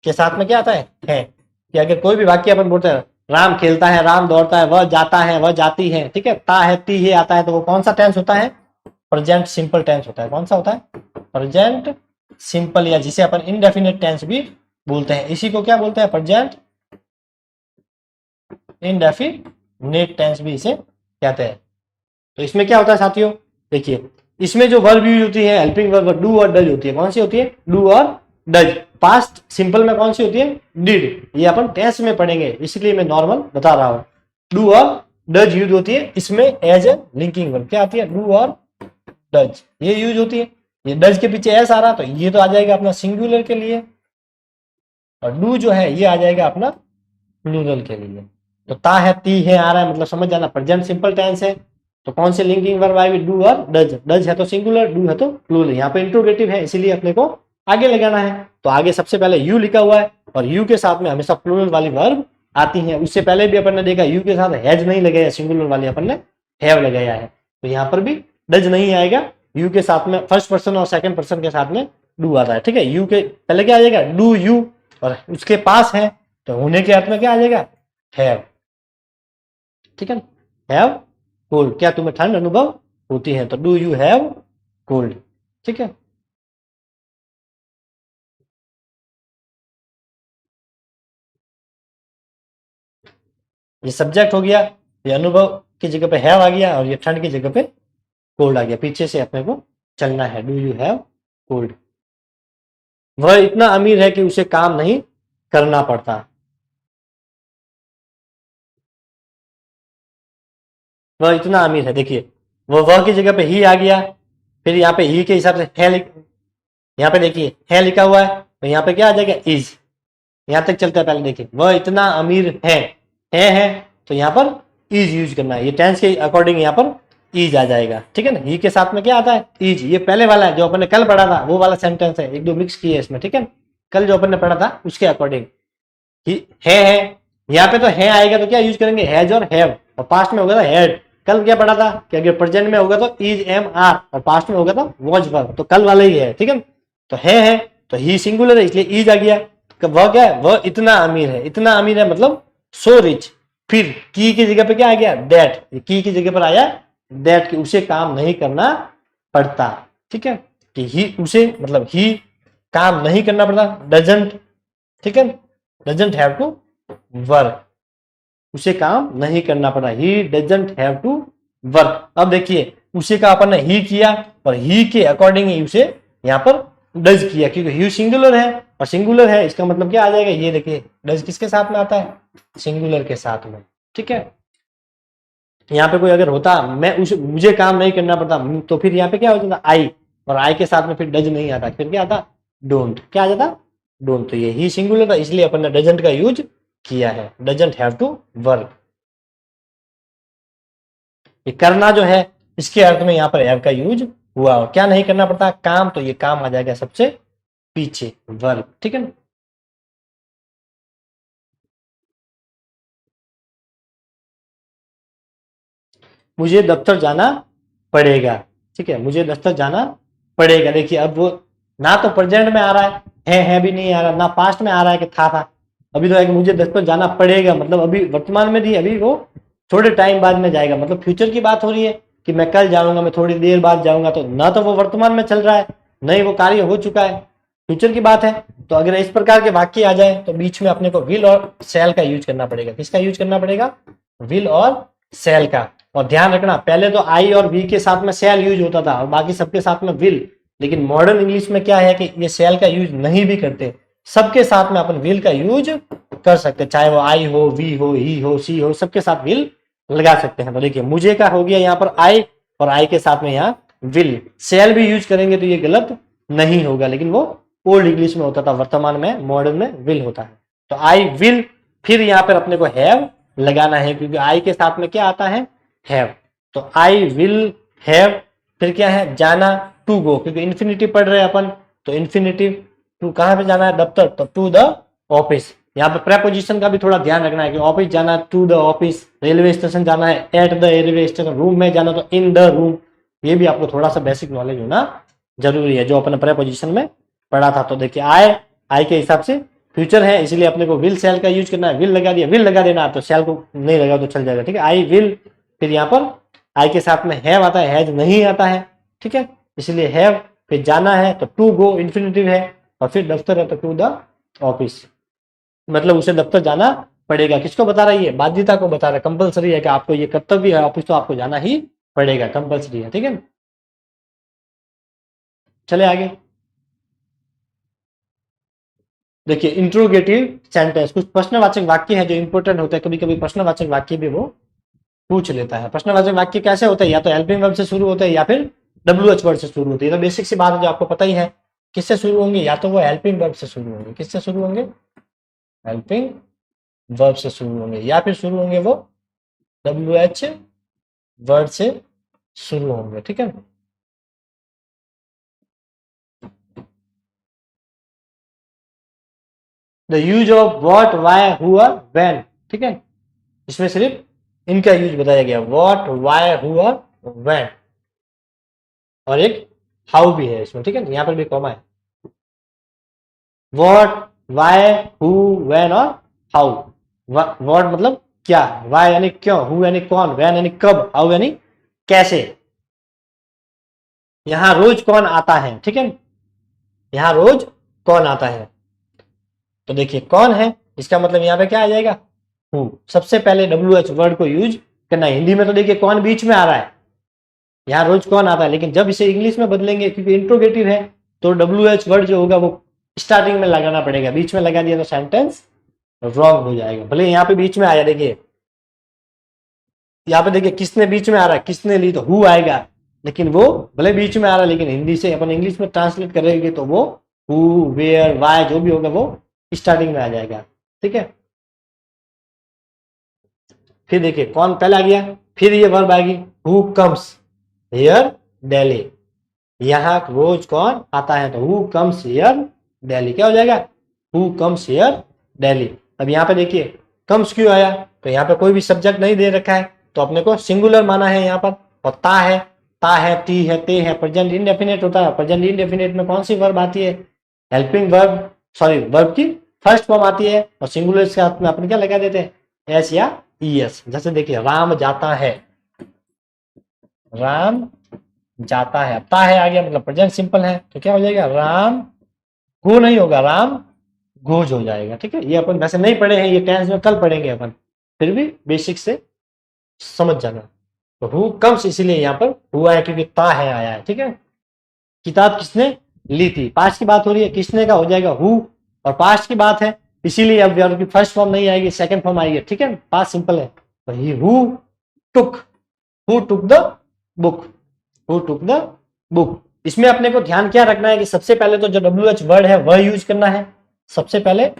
के साथ में क्या आता है, कि अगर कोई भी वाक्य अपन बोलते हैं, राम खेलता है, राम दौड़ता है, वह जाता है, वह जाती है, ठीक है, ता है, ती है आता है, तो वो कौन सा टेंस होता है, प्रेजेंट सिंपल टेंस होता है। कौन सा होता है, प्रेजेंट सिंपल, या जिसे अपन इनडेफिनेट टेंस भी बोलते हैं। इसी को क्या बोलते हैं, प्रेजेंट इनडेफिनेट टेंस भी इसे कहते हैं। तो इसमें क्या होता है साथियों, देखिए इसमें जो वर्ब यूज होती है, हेल्पिंग वर्ब डू और डज होती है, कौन सी होती है, डू और डज। पास्ट सिंपल में कौन सी होती है, डिड। ये अपन टेंस में पढ़ेंगे इसलिए मैं नॉर्मल बता रहा हूं। डू और डज यूज होती है इसमें एज ए लिंकिंग वर्ब, क्या आती है, डू और डज, ये यूज होती है। ये डज के पीछे एस आ रहा तो ये तो आ जाएगा अपना सिंगुलर के लिए, और डू जो है ये आ जाएगा अपना प्लूरल के लिए। तो ता है, ती है आ रहा है, मतलब समझ जाना प्रेजेंट सिंपल टेंस है, तो कौन से लिंकिंग वर्ब आएगी, डू और डज। डज है तो सिंगुलर, डू है तो प्लूरल, यहाँ पे इंट्रोगेटिव है इसीलिए अपने को आगे लगाना है। तो आगे सबसे पहले यू लिखा हुआ है, और यू के साथ में हमेशा प्लूरल वाली वर्ब आती है। उससे पहले भी अपन ने देखा यू के साथ हैज नहीं लगाया, सिंगुलर वाली अपन ने हैव लगाया है, तो यहाँ पर भी डज नहीं आएगा, यू के साथ में फर्स्ट पर्सन और सेकंड पर्सन के साथ में डू आता है, ठीक है। यू के पहले क्या आ जाएगा, डू यू, और उसके पास है तो होने के अर्थ में क्या आ जाएगा, हैव, ठीक है। हैव कोल्ड, क्या तुम्हें ठंड अनुभव होती है, तो डू यू हैव कोल्ड, ठीक है। ये सब्जेक्ट हो गया, ये अनुभव की जगह पे हैव आ गया, और ये ठंड की जगह पे कोल्ड आ गया, पीछे से अपने को चलना है, डू यू हैव कोल्ड। वह इतना अमीर है कि उसे काम नहीं करना पड़ता, वह इतना अमीर है, देखिए वह की जगह पे ही आ गया, फिर यहाँ पे ही के हिसाब से है, यहाँ पे देखिए है लिखा हुआ है, तो यहाँ पे क्या आ जाएगा, इज, यहाँ तक चलता है। पहले देखिए वह इतना अमीर है, तो यहाँ पर इज यूज करना है, ये टेंस के अकॉर्डिंग यहाँ पर इज आ जाएगा, ठीक है ना। ही के साथ में क्या आता है, इज, ये पहले वाला है जो अपन ने कल पढ़ा था, वो वाला सेंटेंस है, एक दो मिक्स किए इसमें, ठीक है। कल जो अपन ने पढ़ा था उसके अकॉर्डिंग है, यहाँ पे तो है आएगा तो क्या यूज करेंगे, हैज और हैव, और पास्ट में होगा था हैड। कल क्या पढ़ा था कि अगर प्रेजेंट में होगा तो इज एम आर, और पास्ट में होगा तो वॉज वर्ब, तो कल वाला ही है, ठीक है। तो है तो ही सिंगुलर है इसलिए इज आ गया। वह क्या है, वह इतना अमीर है, इतना अमीर है मतलब सो रिच। फिर की जगह पे क्या आ गया, दैट, की जगह पर आया दैट, कि उसे काम नहीं करना पड़ता, ठीक है। कि ही, उसे मतलब ही काम नहीं करना पड़ता, डजंट, ठीक है, डजंट हैव टू वर्क, उसे काम नहीं करना पड़ा, he doesn't have to work. अब देखिए उसी का अपन ने ही किया, और ही के अकॉर्डिंग ही उसे यहाँ पर डज किया, क्योंकि ही सिंगुलर है, और सिंगुलर है इसका मतलब क्या आ जाएगा, ये देखिए डज किसके साथ में आता है, सिंगुलर के साथ में, ठीक है। यहाँ पे कोई अगर होता मैं उसे, मुझे काम नहीं करना पड़ता, तो फिर यहाँ पे क्या हो जाता, आई, और आई के साथ में फिर डज नहीं आता, फिर क्या आता, डोंट, क्या आ जाता, डोंट। तो ये ही सिंगुलर था इसलिए अपन ने डजंट का यूज किया है, डजंट हैव टू वर्क। ये करना जो है इसके अर्थ में यहाँ पर हैव का यूज हुआ, और क्या नहीं करना पड़ता, काम, तो ये काम आ जाएगा सबसे पीछे, वर्क, ठीक है ना। मुझे दफ्तर जाना पड़ेगा, ठीक है, मुझे दफ्तर जाना पड़ेगा। देखिए अब वो ना तो प्रेजेंट में आ रहा है भी नहीं आ रहा, ना पास्ट में आ रहा है कि था, अभी तो है कि मुझे दफ्तर जाना पड़ेगा, मतलब अभी वर्तमान में दी, अभी वो थोड़े टाइम बाद में जाएगा, मतलब फ्यूचर की बात हो रही है कि मैं कल जाऊंगा, मैं थोड़ी देर बाद जाऊंगा, तो ना तो वो वर्तमान में चल रहा है, नहीं वो कार्य हो चुका है, फ्यूचर की बात है। तो अगर इस प्रकार के वाक्य आ जाए तो बीच में अपने को विल और सेल का यूज करना पड़ेगा। किसका यूज करना पड़ेगा? विल और सेल का। और ध्यान रखना, पहले तो आई और वी के साथ में सेल यूज होता था और बाकी सबके साथ में विल, लेकिन मॉडर्न इंग्लिश में क्या है कि ये सेल का यूज नहीं भी करते, सबके साथ में अपन विल का यूज कर सकते, चाहे वो आई हो, वी हो, ही हो, सी हो, सबके साथ विल लगा सकते हैं। तो देखिए मुझे का हो गया यहाँ पर आई, और आई के साथ में यहाँ विल। सेल भी यूज करेंगे तो ये गलत नहीं होगा, लेकिन वो ओल्ड इंग्लिश में होता था, वर्तमान में मॉडर्न में विल होता है। तो आई विल, फिर यहाँ पर अपने को हैव लगाना है, क्योंकि आई के साथ में क्या आता है? हैव। तो आई विल हैव, फिर क्या है? जाना, टू गो, क्योंकि इन्फिनिटिव पढ़ रहे हैं अपन, तो इन्फिनिटिव टू कहाँ पे जाना है? दफ्तर, तो टू द ऑफिस। यहाँ पे प्रेपोजिशन का भी थोड़ा ध्यान रखना है कि ऑफिस जाना to the office, railway station जाना है at the railway station, room में जाना तो इन द रूम। ये भी आपको थोड़ा सा बेसिक नॉलेज होना जरूरी है, जो अपने प्रेपोजिशन में पढ़ा था। तो देखिए आई के हिसाब से फ्यूचर है, इसलिए अपने को विल सेल का यूज करना है। विल लगा दिया, विल लगा देना, तो सेल को नहीं लगा तो चल जाएगा, ठीक है। आई विल, फिर यहाँ पर आई के साथ में हैव आता है, हैज नहीं आता है, ठीक है, इसलिए हैव, फिर जाना है तो टू गो इन्फिनिटिव है, और फिर दफ्तर है तो टू द ऑफिस, मतलब उसे दफ्तर जाना पड़ेगा। किसको बता रहा है? ये बाध्यता को बता रहा है, कंपलसरी है कि आपको ये कर्तव्य है, ऑफिस तो आपको जाना ही पड़ेगा, कंपलसरी है, ठीक है। चले आगे, देखिए इंट्रोगेटिव सेंटेंस, कुछ प्रश्नवाचक वाक्य है जो इंपॉर्टेंट होता है, कभी कभी प्रश्नवाचक वाक्य भी वो पूछ लेता है। प्रश्नवाचक वाक्य कैसे होता है? या तो हेल्पिंग वर्ब से शुरू होते हैं या फिर WH वर्ड से शुरू होती है। तो बेसिक सी बात है जो आपको पता ही है, किससे शुरू होंगे? या तो वो हेल्पिंग वर्ब से शुरू होंगे, किससे शुरू होंगे? हेल्पिंग वर्ब से शुरू होंगे, या फिर शुरू होंगे वो WH वर्ड से शुरू होंगे, ठीक है। The use of what, why, who, when, ठीक है, इसमें सिर्फ इनका यूज बताया गया, व्हाट, वाई, हु, व्हेन, और एक हाउ भी है इसमें, ठीक है, यहाँ पर भी कॉमा है। व्हाट, वाई, हु, व्हेन और हाउ। व्हाट मतलब क्या, वाई यानी क्यों, हु यानी कौन, व्हेन यानी कब, हाउ यानी कैसे। यहां रोज कौन आता है, ठीक है, यहां रोज कौन आता है। तो देखिए कौन है, इसका मतलब यहाँ पे क्या आ जाएगा? हु। सबसे पहले WH वर्ड को यूज करना है। हिंदी में तो देखिए कौन बीच में आ रहा है, यहाँ रोज कौन आता है, लेकिन जब इसे इंग्लिश में बदलेंगे, क्योंकि इंट्रोगेटिव है, तो WH वर्ड जो होगा वो स्टार्टिंग में लगाना पड़ेगा। बीच में लगा दिया तो सेंटेंस रॉन्ग हो जाएगा। भले यहाँ पे बीच में आया, देखिए यहाँ पे देखिए किसने बीच में आ रहा है, किसने ली, तो हु आएगा, लेकिन वो भले बीच में आ रहा है, लेकिन हिंदी से अपन इंग्लिश में ट्रांसलेट करेंगे तो वो हु, वेयर, वाई जो भी होगा वो स्टार्टिंग में आ जाएगा, ठीक है। फिर देखिए कौन पहले आ गया, फिर ये वर्ब आएगी हु कम्स हियर डेली। यहाँ रोज कौन आता है, तो हु कम्स हियर डेली, क्या हो जाएगा? Who comes here daily. अब यहाँ पे देखिए कम्स क्यों आया, तो यहाँ पे कोई भी सब्जेक्ट नहीं दे रखा है, तो अपने को सिंगुलर माना है यहाँ पर, और ता है, ती है, ते है, प्रेजेंट इंडेफिनिट होता है। प्रेजेंट इंडेफिनिट में कौन सी वर्ब आती है? हेल्पिंग वर्ब, सॉरी वर्ब की फर्स्ट फॉर्म आती है, और सिंगुलर के साथ में अपन क्या लगा देते हैं? एस या ES। जैसे देखिए राम जाता है, राम जाता है, ता है आ गया, मतलब प्रेजेंट सिंपल है, तो क्या हो जाएगा? राम गो नहीं होगा, राम गोज हो जाएगा, ठीक है। ये अपन वैसे नहीं पढ़े हैं, ये टेंस में कल पढ़ेंगे अपन, फिर भी बेसिक से समझ जाना। तो हु कम्स इसीलिए यहाँ पर हुआ है क्योंकि ता है आया है, ठीक है। किताब किसने ली थी, पास्ट की बात हो रही है, किसने का हो जाएगा हु, और पास्ट की बात है इसीलिए अब वर्ब की फर्स्ट फॉर्म नहीं आएगी, सेकंड फॉर्म आएगी, ठीक है। पास्ट सिंपल है, तो he who took the book, who took the book. इसमें अपने को ध्यान क्या रखना है कि सबसे पहले तो जो WH वर्ड है वह यूज करना है, सबसे पहले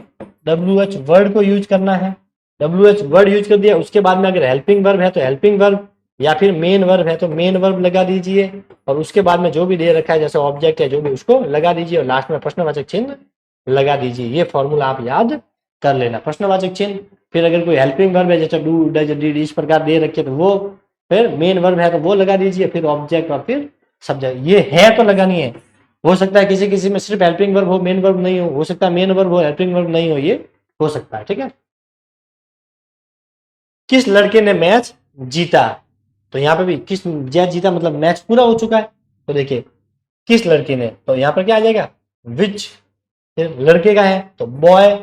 WH वर्ड को यूज करना है। WH वर्ड यूज कर दिया, उसके बाद में अगर हेल्पिंग वर्ब है तो हेल्पिंग वर्ब, या फिर मेन वर्ब है तो मेन वर्ब लगा दीजिए, और उसके बाद में जो भी दे रखा है जैसे ऑब्जेक्ट है जो भी उसको लगा दीजिए, और लास्ट में प्रश्नवाचक चिन्ह लगा दीजिए। ये फॉर्मूला आप याद कर लेना, प्रश्नवाचक चिन्ह। फिर अगर कोई हेल्पिंग वर्ब है जैसे डू, डज, डिड इस प्रकार दे रखे तो वो फिर मेन वर्ब है तो वो लगा दीजिए, फिर ऑब्जेक्ट और फिर सब्जेक्ट। ये है तो लगानी है, हो सकता है किसी किसी में सिर्फ हेल्पिंग वर्ब हो, मेन वर्ब नहीं हो सकता है मेन वर्ब हो हेल्पिंग वर्ब नहीं हो, ये हो सकता है। ठीक है, किस लड़के ने मैच जीता, तो यहाँ पे भी किस जीता मतलब मैच पूरा हो चुका है। तो देखिए किस लड़के ने, तो यहाँ पर क्या आ जाएगा विच, फिर लड़के का है तो बॉय,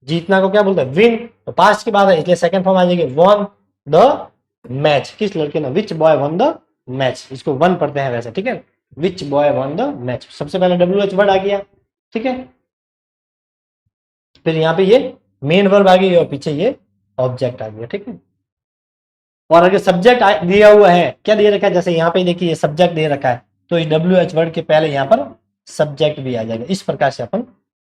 जीतना को क्या बोलते हैं विन, तो पास्ट की बात है इसलिए सेकंड फॉर्म आ जाएगी वन द मैच। किस लड़के ने, विच बॉय वन द मैच, इसको वन पढ़ते हैं वैसे। ठीक है, विच बॉय वन द मैच, सबसे पहले WH वर्ड आ गया। ठीक है, फिर यहाँ पे ये मेन वर्ब आ गई और पीछे ये ऑब्जेक्ट आ गया। ठीक है, और अगर सब्जेक्ट दिया हुआ है, क्या दिया रखा है, जैसे यहाँ पे देखिए ये सब्जेक्ट दे रखा है, तो इस WH वर्ड के पहले यहाँ पर सब्जेक्ट भी आ जाएगा। इस प्रकार से अपन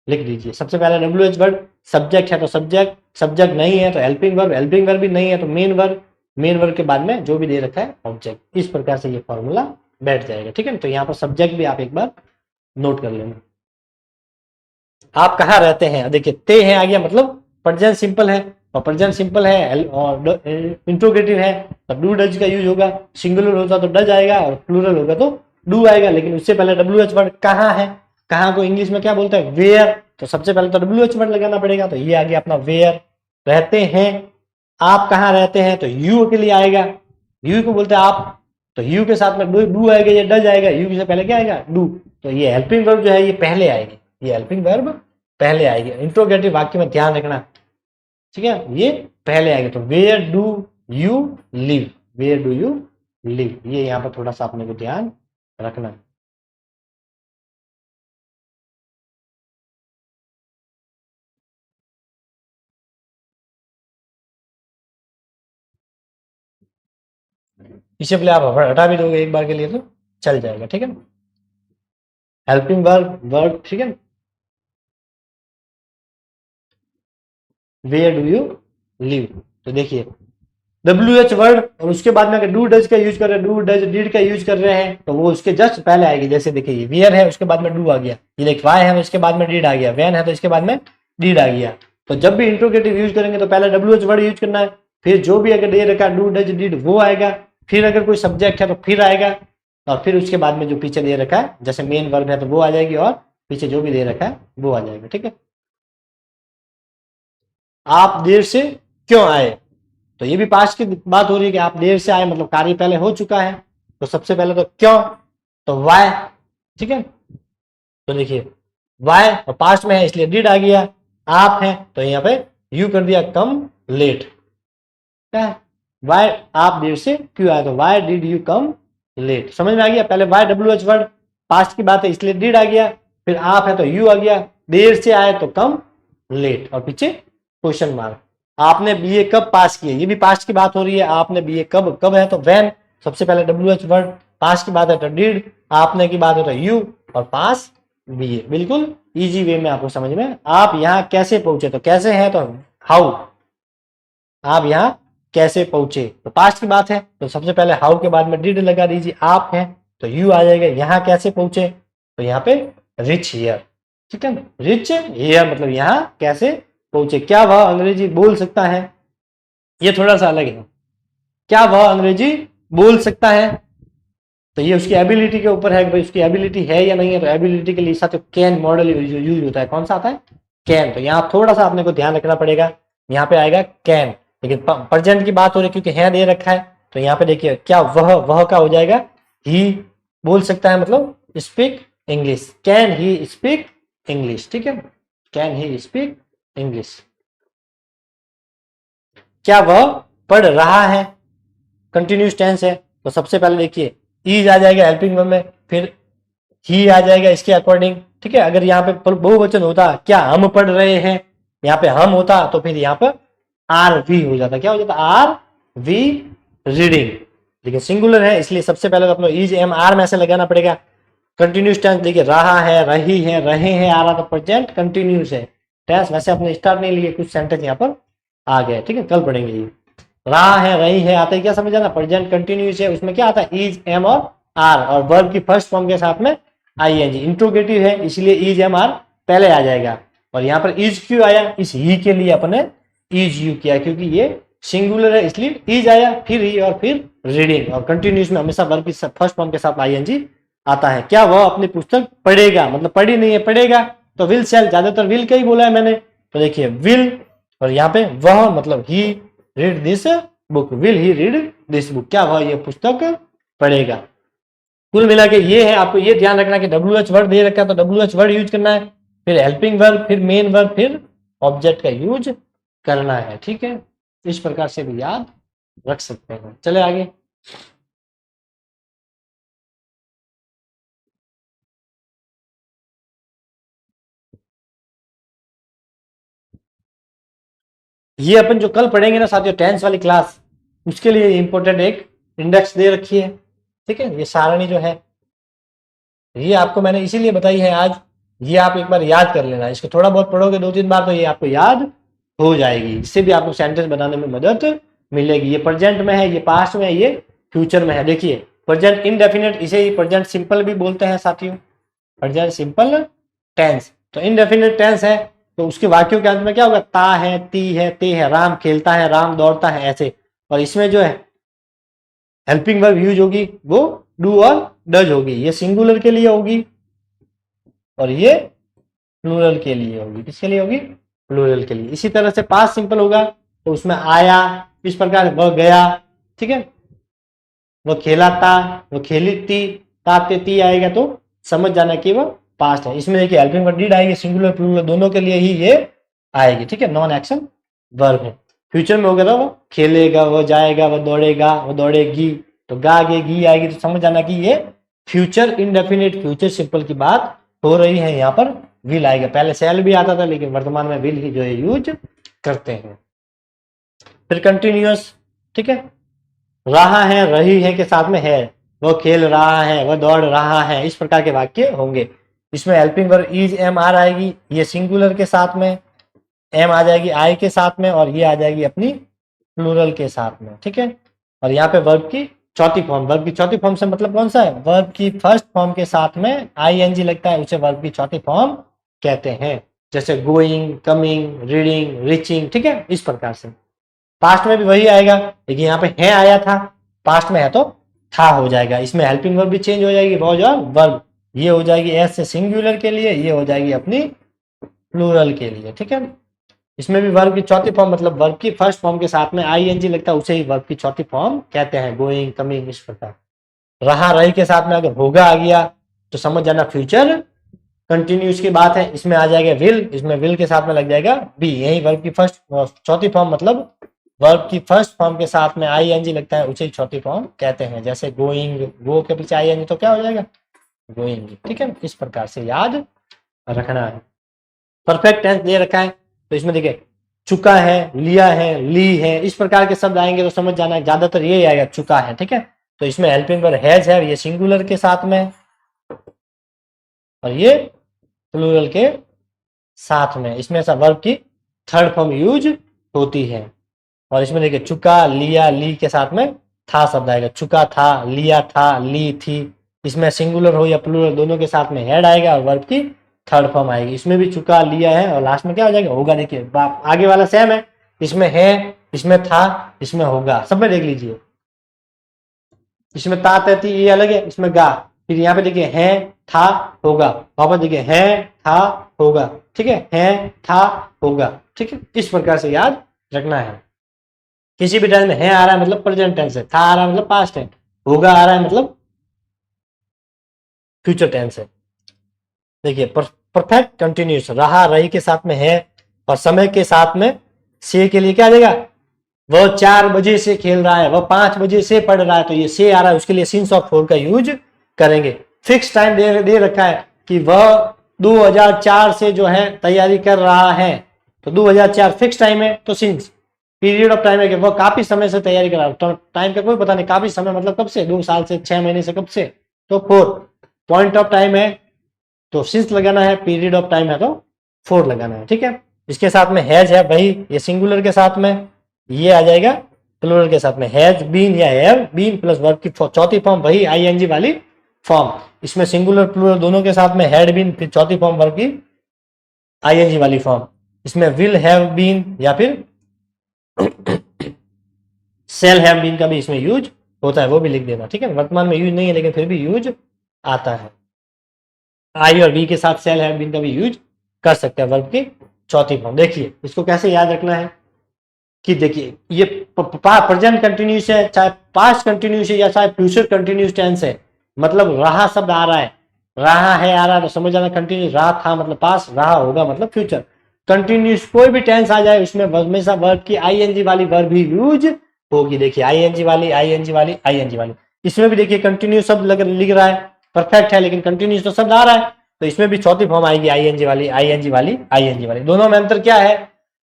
लिख दीजिए, सबसे पहले WH वर्ड, सब्जेक्ट है तो सब्जेक्ट, सब्जेक्ट नहीं है तो हेल्पिंग वर्ब, हेल्पिंग वर्ब भी नहीं है तो मेन वर्ब, मेन वर्ब के बाद में जो भी दे रखा है ऑब्जेक्ट। इस प्रकार से ये फॉर्मूला बैठ जाएगा। ठीक है, तो यहाँ पर सब्जेक्ट भी आप एक बार नोट कर लेना। आप कहाँ रहते हैं, देखिए ते है आ गया, मतलब प्रेजेंट सिंपल है, और प्रेजेंट सिंपल है और इंट्रोगेटिव है तो डू डज का यूज होगा। सिंगुलर होता तो डज आएगा और प्लूरल होगा तो डू आएगा। लेकिन उससे पहले WH वर्ड कहाँ है, कहाँ को इंग्लिश में क्या बोलते हैं वेयर, तो सबसे पहले तो WH वर्ड लगाना पड़ेगा। तो ये आ गया अपना वेयर, रहते हैं, आप कहाँ रहते हैं तो यू के लिए आएगा, यू को बोलते हैं आप, तो यू के साथ में डू आएगा, ये डज आएगा, यू से पहले क्या आएगा डू, तो ये हेल्पिंग वर्ब जो है ये पहले आएगी, ये हेल्पिंग वर्ब पहले आएगी। इंट्रोगेटिव वाक्य में ध्यान रखना, ठीक है, ये पहले आएगी। तो where do you live, where do you live, ये यहाँ पर थोड़ा सा अपने को ध्यान रखना। इसे पहले आप हटा भी दोगे एक बार के लिए तो चल जाएगा। ठीक है, हेल्पिंग वर्ब वर्ब, ठीक है, वेयर डू यू लिव, तो देखिए WH वर्ड और उसके बाद में अगर डू डज का यूज कर रहे हैं, डू डज डिड का यूज कर रहे हैं तो वो उसके जस्ट पहले आएगी। जैसे देखिए वेयर है उसके बाद में डू आ गया, ये देख वाई है उसके बाद में डिड आ गया, वैन है तो इसके बाद में डिड आ गया। तो जब भी इंट्रोगेटिव यूज करेंगे तो पहले WH वर्ड यूज करना है, फिर जो भी अगर दे रखा डू डज डिड वो आएगा, फिर अगर कोई सब्जेक्ट है तो फिर आएगा, और फिर उसके बाद में जो पीछे दे रखा है जैसे मेन वर्ब है तो वो आ जाएगी, और पीछे जो भी दे रखा है वो आ जाएगा। ठीक है, आप देर से क्यों आए, तो ये भी पास्ट की बात हो रही है कि आप देर से आए मतलब कार्य पहले हो चुका है। तो सबसे पहले तो क्यों, तो वाई, ठीक है, तो देखिए वाई और पास्ट में है इसलिए डिड आ गया, आप हैं तो यहाँ पे यू कर दिया कम लेट, क्या है वाई, आप देर से क्यों आए तो why did you come late, समझ में आ गया। पहले वाई WH वर्ड पास्ट की बात है इसलिए डिड आ गया, फिर आप है तो यू आ गया, देर से आए तो कम लेट, और पीछे क्वेश्चन मार्क। आपने BA कब पास किए, ये भी पास्ट की बात हो रही है, आपने BA कब, कब है तो व्हेन, सबसे पहले WH वर्ड, पास्ट की बात है तो डिड, आपने की बात है तो यू, और पास BA। बिल्कुल इजी वे में आपको समझ में। आप यहाँ कैसे पहुंचे, तो कैसे है तो हाउ, आप यहाँ कैसे पहुंचे, तो पास्ट की बात है तो सबसे पहले हाउ के बाद में डिड लगा दीजिए, आप हैं तो यू आ जाएगा। यहाँ कैसे पहुंचे, तो यहाँ पे रिच हियर, ठीक है, रिच हियर मतलब यहाँ कैसे पहुंचे। क्या वह अंग्रेजी बोल सकता है, ये थोड़ा सा अलग है, क्या वह अंग्रेजी बोल सकता है, तो ये उसकी एबिलिटी के ऊपर है कि भाई उसकी एबिलिटी है या नहीं है। तो एबिलिटी के लिए साथ कैन मॉडल यूज होता है, कौन सा आता है कैन, तो यहाँ थोड़ा सा अपने को ध्यान रखना पड़ेगा, यहाँ पे आएगा कैन, लेकिन प्रेजेंट की बात हो रही है क्योंकि है दे रखा है, तो यहाँ पे देखिए क्या वह का हो जाएगा ही बोल सकता है मतलब speak English, can he speak English, ठीक है, कैन ही स्पीक इंग्लिश। क्या वह पढ़ रहा है, कंटिन्यूस टेंस है, तो सबसे पहले देखिए इज आ जाएगा हेल्पिंग वर्ब में, फिर ही आ जाएगा इसके अकॉर्डिंग, ठीक है। अगर यहाँ पे बहुवचन होता क्या हम पढ़ रहे हैं, यहाँ पे हम होता तो फिर यहाँ पर आर वी हो जाता, क्या हो जाता आर वी रीडिंग, लेकिन सिंगुलर है इसलिए सबसे पहले तो अपना इज एम आर में ऐसे लगाना पड़ेगा। कंटिन्यूस टेंस देखिए रहा है, रही है, रहे हैं आ रहा, तो प्रेजेंट कंटिन्यूस है टेंस, वैसे अपने स्टार्ट नहीं लिए, कुछ सेंटेंस यहाँ पर आ गए, ठीक है, कल पढ़ेंगे ये। रहा है, रही है आता है, क्या समझ आना, प्रेजेंट कंटिन्यूस है, उसमें क्या आता है इज एम और आर, और वर्ब की फर्स्ट फॉर्म के साथ में आईएनजी, इंट्रोगेटिव है इसलिए इज एम आर पहले आ जाएगा। और यहाँ पर इज क्यों आया, इस ही के लिए अपने इज यू किया क्योंकि ये सिंगुलर है इसलिए इज आया, फिर ही और फिर रीडिंग, और कंटिन्यूस में हमेशा वर्ब की फर्स्ट फॉर्म के साथ आईएनजी आता है। क्या वह अपनी पुस्तक पढ़ेगा, मतलब पढ़ी नहीं है पढ़ेगा, तो विल शैल, ज्यादातर विल का ही बोला है मैंने, तो देखिए विल, और यहाँ पे वह मतलब he read this book, will he read this book, क्या वह ये पुस्तक पढ़ेगा। कुल मिला के ये है, आपको ये ध्यान रखना कि WH वर्ड दे रखा है तो WH वर्ड यूज करना है, फिर हेल्पिंग वर्ब, फिर मेन वर्ब, फिर ऑब्जेक्ट का यूज करना है। ठीक है, इस प्रकार से भी याद रख सकते हैं। चले आगे। ये अपन जो कल पढ़ेंगे ना साथियों टेंस वाली क्लास, उसके लिए इंपॉर्टेंट एक इंडेक्स दे रखी है। ठीक है, ये सारणी जो है ये आपको मैंने इसीलिए बताई है आज, ये आप एक बार याद कर लेना, इसको थोड़ा बहुत पढ़ोगे 2-3 बार तो ये आपको याद हो जाएगी, इससे भी आपको सेंटेंस बनाने में मदद मिलेगी। ये प्रेजेंट में है, ये पास्ट में है, ये फ्यूचर में है। देखिए प्रेजेंट इनडेफिनेट, इसे ही प्रेजेंट सिंपल भी बोलते हैं साथियों, प्रेजेंट सिंपल टेंस। तो इनडेफिनेट टेंस है तो उसके वाक्यों के अंत में क्या होगा, ता है, ती है, ते है, राम खेलता है, राम दौड़ता है, ऐसे। और इसमें जो है हेल्पिंग वर्ब यूज होगी वो डू और डज होगी, ये सिंगुलर के लिए होगी और ये प्लूरल के लिए होगी। किसके लिए होगी, प्लूरल के लिए। इसी तरह से पास्ट सिंपल होगा तो उसमें आया, इस प्रकार वह गया, ठीक है, वह खेला था, वह खेली थी, ताते ती आएगा तो समझ जाना कि वह पास्ट है। इसमें देखिए हेल्पिंग वर्ब डिड आएगी, सिंगुलर प्लूरल दोनों के लिए ही ये आएगी। ठीक है, नॉन एक्शन वर्ब है। फ्यूचर में होगा तो वो खेलेगा, वो जाएगा, वो दौड़ेगा, वो दौड़ेगी, तो गा गे गी आएगी तो समझ जाना कि ये फ्यूचर इंडेफिनिट फ्यूचर सिंपल की बात हो रही है। यहाँ पर विल आएगा, पहले सेल भी आता था लेकिन वर्तमान में विल ही जो है यूज करते हैं। फिर कंटिन्यूअस, ठीक है, रहा है, रही है के साथ में है, वो खेल रहा है, वह दौड़ रहा है, इस प्रकार के वाक्य होंगे। इसमें helping verb is am are आएगी, ये सिंगुलर के साथ में, एम आ जाएगी आई के साथ में, और ये आ जाएगी अपनी प्लूरल के साथ में। ठीक है, और यहाँ पे वर्ब की चौथी फॉर्म, वर्ब की चौथी फॉर्म से मतलब कौन सा है, वर्ब की फर्स्ट फॉर्म के साथ में आईएनजी लगता है उसे वर्ब की चौथी फॉर्म कहते हैं। जैसे गोइंग, कमिंग, रीडिंग, रीचिंग, ठीक है, इस प्रकार से। पास्ट में भी वही आएगा, लेकिन यहाँ पे है आया था, पास्ट में है तो था हो जाएगा। इसमें हेल्पिंग वर्ब भी चेंज हो जाएगी, वॉज और वर्ब, ये हो जाएगी एस से सिंगुलर के लिए, ये हो जाएगी अपनी प्लूरल के लिए। ठीक है, इसमें भी वर्ब की चौथी फॉर्म मतलब वर्ब की फर्स्ट फॉर्म के साथ में आईएनजी लगता है उसे ही वर्ब की चौथी फॉर्म कहते हैं। गोइंग, कमिंग, इस प्रकार। रहा, रही के साथ में अगर होगा आ गया तो समझ जाना फ्यूचर कंटिन्यूस की बात है। इसमें आ जाएगा विल, इसमें विल के साथ में लग जाएगा बी, यही वर्ब की फर्स्ट चौथी फॉर्म मतलब वर्ब की फर्स्ट फॉर्म के साथ में आईएनजी लगता है उसे चौथी फॉर्म कहते हैं। जैसे गोइंग, गो के पीछे आईएनजी तो क्या हो जाएगा, गोइंग। ठीक है, इस प्रकार से याद रखना है। परफेक्ट टेंस दे रखा है तो इसमें देखिए चुका है, लिया है, ली है, इस प्रकार के शब्द आएंगे तो समझ जाना है ज्यादातर ये आएगा चुका है। ठीक है, तो इसमें हेल्पिंग वर्ब हैज है, ये सिंगुलर के साथ में, और ये प्लूरल के साथ में। इसमें ऐसा वर्ब की थर्ड फॉर्म यूज होती है। और इसमें देखिए चुका, लिया, ली के साथ में था शब्द आएगा, चुका था, लिया था, ली थी। इसमें सिंगुलर हो या प्लूरल दोनों के साथ में हेड आएगा और वर्ब की थर्ड फॉर्म आएगी। इसमें भी चुका, लिया है और लास्ट में क्या हो जाएगा, होगा। देखिए आगे वाला सेम है, इसमें है, इसमें था, इसमें होगा, सब में देख लीजिए। इसमें ता तैती ये अलग है, इसमें गा। फिर यहाँ पे देखिए है, था, होगा, वापस देखिए है, था, होगा। ठीक है, था, होगा। ठीक है, इस प्रकार से याद रखना है। किसी भी टेंस में है आ रहा है मतलब प्रेजेंट टेंस है, था आ रहा है मतलब पास्ट है, होगा आ रहा है मतलब फ्यूचर टेंस है। देखिए परफेक्ट कंटिन्यूस, रहा, रही के साथ में है और समय के साथ में से के लिए क्या आ जाएगा, वह 4 बजे से खेल रहा है, वह 5 बजे से पढ़ रहा है, तो ये से आ रहा है उसके लिए सिंस ऑफ 4 का यूज करेंगे। फिक्स टाइम दे रखा है कि वह 2004 से जो है तैयारी कर रहा है, तो 2004 फिक्स टाइम है तो सिंस। पीरियड ऑफ टाइम है कि वह काफी समय से तैयारी कर रहा है, तो टाइम का कोई पता नहीं, काफी समय मतलब कब से, 2 साल से, 6 महीने से, कब से, तो 4। पॉइंट ऑफ टाइम है तो सिंस लगाना है, पीरियड ऑफ टाइम है तो 4 लगाना है। ठीक है, इसके साथ में हैज है वही, ये सिंगुलर के साथ में, ये आ जाएगा प्लूरल के साथ में, हैज बीन या हैव बीन प्लस वर्ब की चौथी फॉर्म वही आईएनजी वाली फॉर्म। इसमें सिंगुलर प्लूरल दोनों के साथ में हैड बीन, फिर चौथी फॉर्म वर्ब की आईएनजी वाली फॉर्म। इसमें विल हैव बीन या फिर सेल हैव बीन का भी इसमें यूज होता है, वो भी लिख देना, ठीक है। वर्तमान में यूज नहीं है लेकिन फिर भी यूज आता है। आई और बी के साथ सेल हैव बीन का भी यूज कर सकते हैं वर्ब की चौथी फॉर्म। देखिए इसको कैसे याद रखना है कि देखिए ये प्रेजेंट कंटिन्यूस है, चाहे पास्ट कंटिन्यूस है या चाहे फ्यूचर कंटिन्यूस टेंस है, मतलब रहा शब्द आ रहा है, रहा है आ रहा है तो समझ जाना कंटिन्यूस, रहा था मतलब पास्ट, रहा होगा मतलब फ्यूचर। कंटिन्यूस कोई भी टेंस आ जाए उसमें हमेशा वर्ब की आईएनजी वाली वर्ब ही यूज होगी। देखिए आईएनजी वाली, आईएनजी वाली, आईएनजी वाली। इसमें भी देखिए कंटिन्यूस शब्द लिख रहा है, परफेक्ट है लेकिन कंटिन्यूस तो शब्द आ रहा है, तो इसमें भी चौथी फॉर्म आएगी आईएनजी वाली, आईएनजी वाली, आईएनजी वाली। दोनों में अंतर क्या है,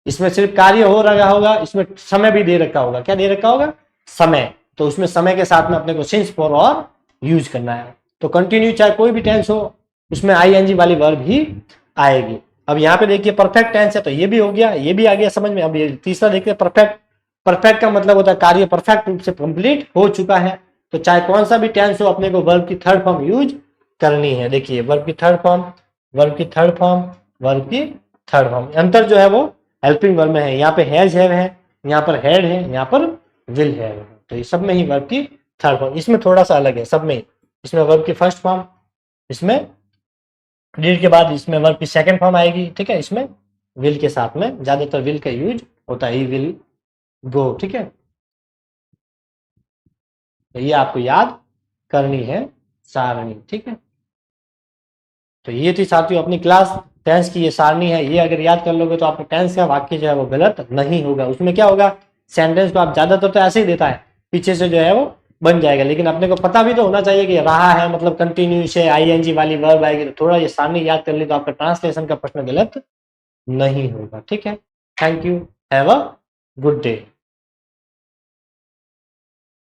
इसमें सिर्फ कार्य हो रहा होगा, इसमें समय भी दे रखा होगा। क्या दे रखा होगा, समय, तो उसमें समय के साथ में अपने को सिंस फॉर और यूज करना है। तो कंटिन्यू चाहे कोई भी टेंस हो उसमें आईएनजी वाली वर्ब ही आएगी। अब यहाँ पे देखिए परफेक्ट टेंस है तो ये भी हो गया, ये भी आ गया समझ में। अब ये तीसरा देखते हैं परफेक्ट। परफेक्ट का मतलब होता है कार्य परफेक्ट रूप से कंप्लीट हो चुका है। तो चाहे कौन सा भी टेंस हो अपने को वर्ब की थर्ड फॉर्म यूज करनी है। देखिए वर्ब की थर्ड फॉर्म, वर्ब की थर्ड फॉर्म, वर्ब की थर्ड फॉर्म। अंतर जो है वो हेल्पिंग वर्ब में है, यहाँ पे हैज हैव है, यहाँ पर हैड है, यहाँ पर विल हैव है। तो ये सब में ही वर्ब की थर्ड फॉर्म, इसमें थोड़ा सा अलग है सब में। इसमें वर्ब की फर्स्ट फॉर्म, इसमें डिड के बाद इसमें वर्ब की सेकंड फॉर्म आएगी, ठीक है। इसमें विल के साथ में ज्यादातर विल का यूज होता है, ही विल गो, ठीक है। तो ये आपको याद करनी है सारणी, ठीक है। तो ये थी साथियों अपनी क्लास टेंस की ये सारणी है। ये अगर याद कर लोगे तो आपका टेंस का वाक्य जो है वो गलत नहीं होगा। उसमें क्या होगा, सेंटेंस को आप ज्यादातर तो ऐसे ही देता है, पीछे से जो है वो बन जाएगा, लेकिन अपने को पता भी तो होना चाहिए कि रहा है मतलब कंटिन्यूस है, आईएनजी वाली वर्ब आएगी। तो थोड़ा ये सारणी याद कर ली तो आपका ट्रांसलेशन का प्रश्न गलत नहीं होगा, ठीक है। Thank you, have a good day.